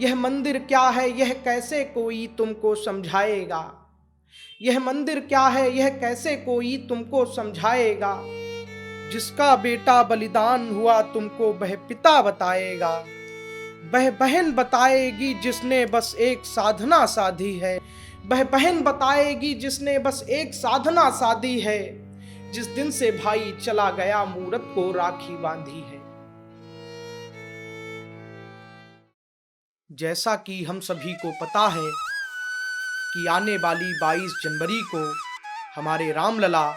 यह मंदिर क्या है, यह कैसे कोई तुमको समझाएगा। यह मंदिर क्या है, यह कैसे कोई तुमको समझाएगा। जिसका बेटा बलिदान हुआ तुमको वह पिता बताएगा। वह बहन बताएगी जिसने बस एक साधना साधी है। वह बहन बताएगी जिसने बस एक साधना साधी है। जिस दिन से भाई चला गया मूरत को राखी बांधी है। जैसा कि हम सभी को पता है कि आने वाली 22 जनवरी को हमारे रामलला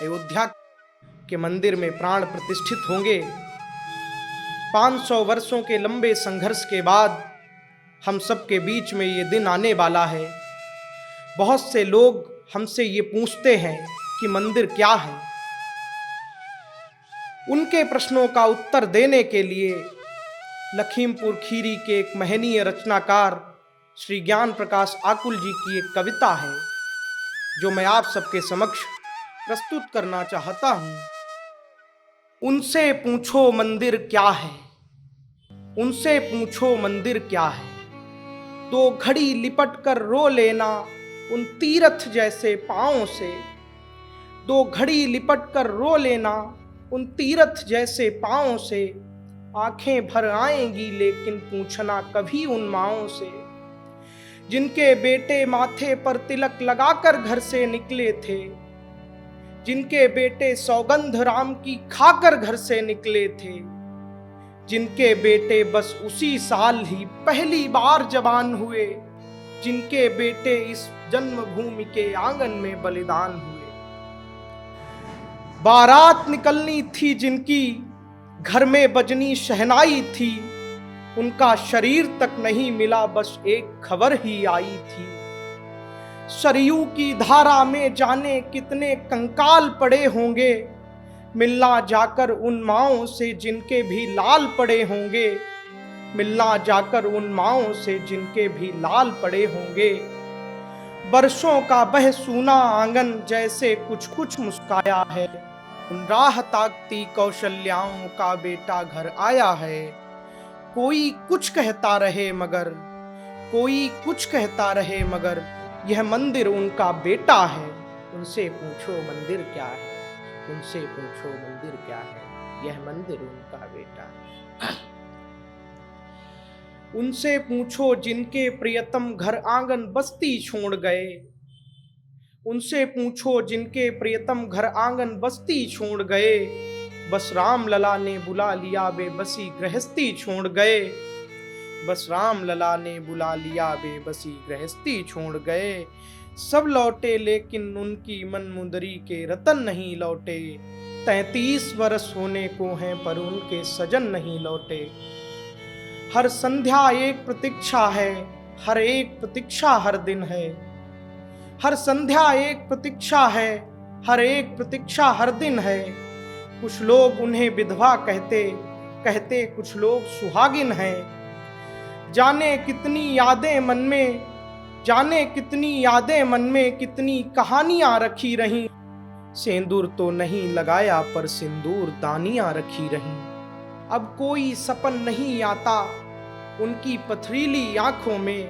अयोध्या के मंदिर में प्राण प्रतिष्ठित होंगे। 500 वर्षों के लंबे संघर्ष के बाद हम सबके बीच में ये दिन आने वाला है। बहुत से लोग हमसे ये पूछते हैं कि मंदिर क्या है। उनके प्रश्नों का उत्तर देने के लिए लखीमपुर खीरी के एक महनीय रचनाकार श्री ज्ञान प्रकाश आकुल जी की एक कविता है जो मैं आप सबके समक्ष प्रस्तुत करना चाहता हूं। उनसे पूछो मंदिर क्या है, उनसे पूछो मंदिर क्या है। दो घड़ी लिपट कर रो लेना उन तीरथ जैसे पांवों से। दो घड़ी लिपट कर रो लेना उन तीरथ जैसे पांवों से। आंखें भर आएंगी लेकिन पूछना कभी उन माँओं से जिनके बेटे माथे पर तिलक लगाकर घर से निकले थे। जिनके बेटे सौगंध राम की खाकर घर से निकले थे। जिनके बेटे बस उसी साल ही पहली बार जवान हुए। जिनके बेटे इस जन्मभूमि के आंगन में बलिदान हुए। बारात निकलनी थी जिनकी घर में बजनी शहनाई थी। उनका शरीर तक नहीं मिला बस एक खबर ही आई थी। सरयू की धारा में जाने कितने कंकाल पड़े होंगे। मिलना जाकर उन माँओं से जिनके भी लाल पड़े होंगे। मिलना जाकर उन माँओं से जिनके भी लाल पड़े होंगे। बरसों का बह सूना आंगन जैसे कुछ कुछ मुस्काया है। उन राह ताकती कौशल्याओं का बेटा घर आया है। कोई कुछ कहता रहे मगर, कोई कुछ कहता रहे मगर यह मंदिर उनका बेटा है। उनसे पूछो मंदिर क्या है, उनसे पूछो मंदिर क्या है। यह मंदिर उनका बेटा है। उनसे पूछो जिनके प्रियतम घर आंगन बस्ती छोड़ गए। उनसे पूछो जिनके प्रियतम घर आंगन बस्ती छोड़ गए। बस राम लला ने बुला लिया बेबसी गृहस्थी छोड़ गए। बस राम लला ने बुला लिया बेबसी गृहस्थी छोड़ गए। सब लौटे लेकिन उनकी मनमुंदरी के रतन नहीं लौटे। 33 वर्ष होने को हैं पर उनके सजन नहीं लौटे। हर संध्या एक प्रतीक्षा है, हर एक प्रतीक्षा हर दिन है। हर संध्या एक प्रतीक्षा है, हर एक प्रतीक्षा हर दिन है। कुछ लोग उन्हें विधवा कहते कहते कुछ लोग सुहागिन हैं। जाने कितनी यादें मन में, जाने कितनी यादें मन में, कितनी कहानियां रखी रहीं। सिंदूर तो नहीं लगाया पर सिंदूर दानियां रखी रहीं। अब कोई सपन नहीं आता उनकी पथरीली आंखों में।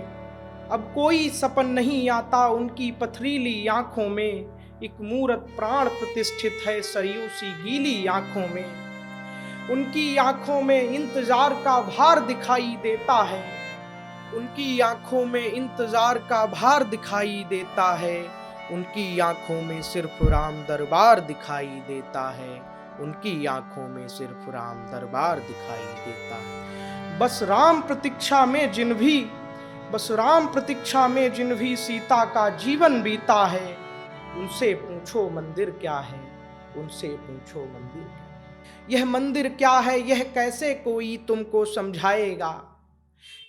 अब कोई सपन नहीं आता उनकी पथरीली आंखों में। एक मूरत प्राण प्रतिष्ठित है सरयू सी गीली आंखों में। उनकी आंखों में इंतजार का भार दिखाई देता है। उनकी आंखों में इंतजार का भार दिखाई देता है। उनकी आंखों में सिर्फ राम दरबार दिखाई देता है। उनकी आंखों में सिर्फ राम दरबार दिखाई देता है। बस राम प्रतीक्षा में जिन भी, बस राम प्रतीक्षा में जिन भी सीता का जीवन बीता है। उनसे पूछो मंदिर क्या है, उनसे पूछो मंदिर क्या है। यह मंदिर क्या है, यह कैसे कोई तुमको समझाएगा।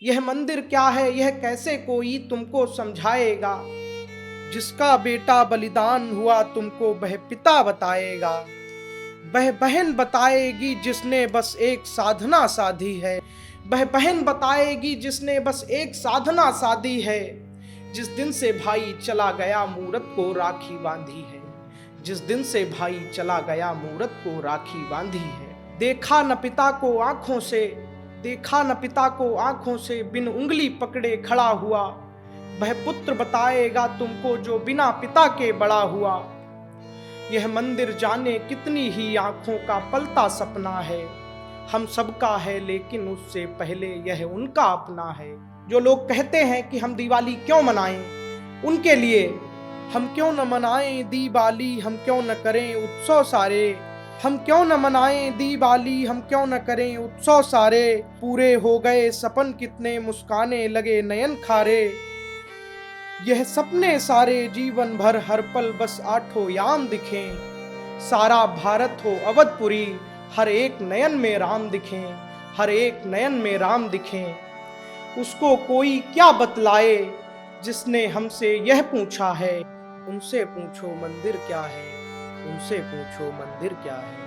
यह मंदिर क्या है, यह कैसे कोई तुमको समझाएगा। जिसका बेटा बलिदान हुआ तुमको वह पिता बताएगा। वह बहन बताएगी जिसने बस एक साधना साधी है। वह बहन बताएगी जिसने बस एक साधना साधी है। जिस दिन से भाई चला गया मूरत को राखी बांधी है। जिस दिन से भाई चला गया मूरत को राखी बांधी है। देखा न पिता को आंखों से, देखा न पिता को आंखों से बिन उंगली पकड़े खड़ा हुआ, वह पुत्र बताएगा तुमको जो बिना पिता के बड़ा हुआ। यह मंदिर जाने कितनी ही आंखों का पलता सपना है, हम सबका है लेकिन उससे पहले यह उनका अपना है। जो लोग कहते हैं कि हम दिवाली क्यों मनाएं, उनके लिए हम क्यों न मनाएं दिवाली, हम क्यों न करें उत्सव सारे, हम क्यों न मनाएं दिवाली, हम क्यों न करें उत्सव सारे। पूरे हो गए सपन कितने, मुस्काने लगे नयन खारे, यह सपने सारे जीवन भर हर पल बस आठों याम दिखें। सारा भारत हो अवधपुरी, हर एक नयन में राम दिखें, हर एक नयन में राम दिखें। उसको कोई क्या बतलाए जिसने हमसे यह पूछा है, उनसे पूछो मंदिर क्या है, उनसे पूछो मंदिर क्या है।